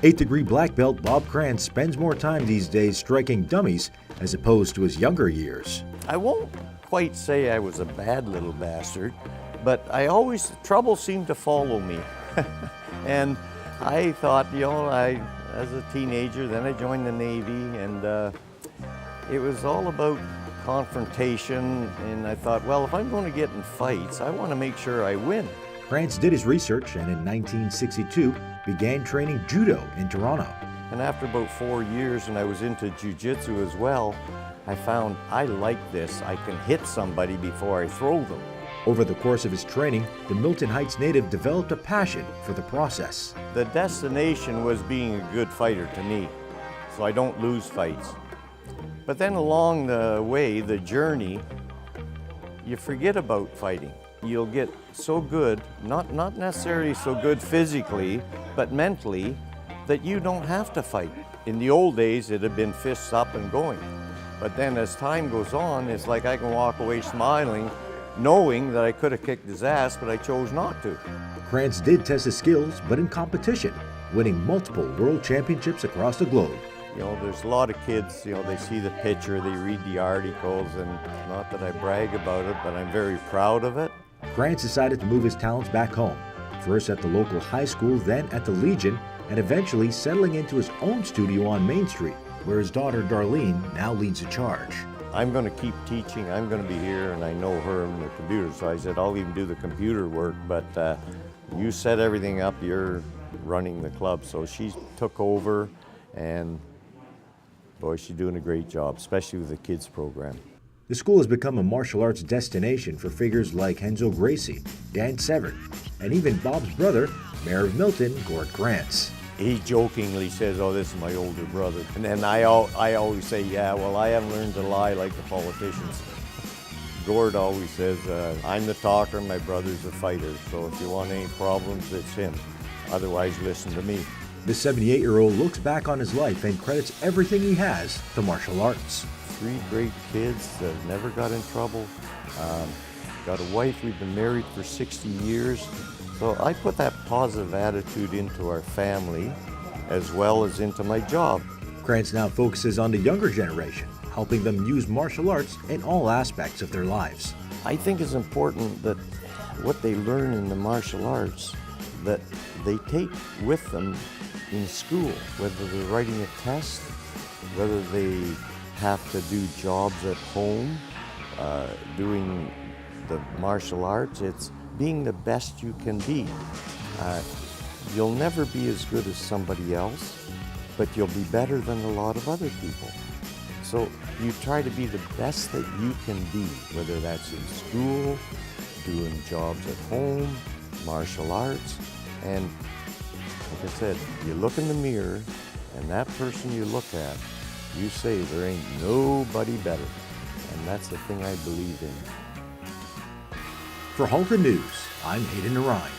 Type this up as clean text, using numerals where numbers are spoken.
8th-degree black belt Bob Kranstz spends more time these days striking dummies as opposed to his younger years. I won't quite say I was a bad little bastard, but trouble seemed to follow me. And I thought, as a teenager, then I joined the Navy, and it was all about confrontation, and I thought, well, if I'm going to get in fights, I want to make sure I win. Kranstz did his research and in 1962 began training judo in Toronto. And after about 4 years, and I was into jiu-jitsu as well, I found I like this. I can hit somebody before I throw them. Over the course of his training, the Milton Heights native developed a passion for the process. The destination was being a good fighter to me, so I don't lose fights. But then along the way, the journey, you forget about fighting. You'll get so good, not necessarily so good physically, but mentally, that you don't have to fight. In the old days, it had been fists up and going. But then as time goes on, it's like I can walk away smiling, knowing that I could have kicked his ass, but I chose not to. Kranstz did test his skills, but in competition, winning multiple world championships across the globe. There's a lot of kids, they see the picture, they read the articles, and not that I brag about it, but I'm very proud of it. Kranstz decided to move his talents back home, first at the local high school, then at the Legion, and eventually settling into his own studio on Main Street, where his daughter Darlene now leads the charge. I'm going to keep teaching, I'm going to be here, and I know her and the computer, so I said, I'll even do the computer work, but you set everything up, you're running the club. So she took over, and boy, she's doing a great job, especially with the kids program. The school has become a martial arts destination for figures like Renzo Gracie, Dan Severn, and even Bob's brother, Mayor of Milton, Gord Kranstz. He jokingly says, oh, this is my older brother. And then I always say, yeah, well, I haven't learned to lie like the politicians. Gord always says, I'm the talker, my brother's the fighter, so if you want any problems, it's him. Otherwise, listen to me. This 78-year-old looks back on his life and credits everything he has to martial arts. 3 great kids that never got in trouble. Got a wife, we've been married for 60 years. So I put that positive attitude into our family as well as into my job. Kranstz now focuses on the younger generation, helping them use martial arts in all aspects of their lives. I think it's important that what they learn in the martial arts, that they take with them in school, whether they're writing a test, whether they have to do jobs at home, doing the martial arts. It's being the best you can be. You'll never be as good as somebody else, but you'll be better than a lot of other people. So you try to be the best that you can be, whether that's in school, doing jobs at home, martial arts, and like I said, you look in the mirror, and that person you look at, you say there ain't nobody better. And that's the thing I believe in. For Halton News, I'm Hayden Ryan.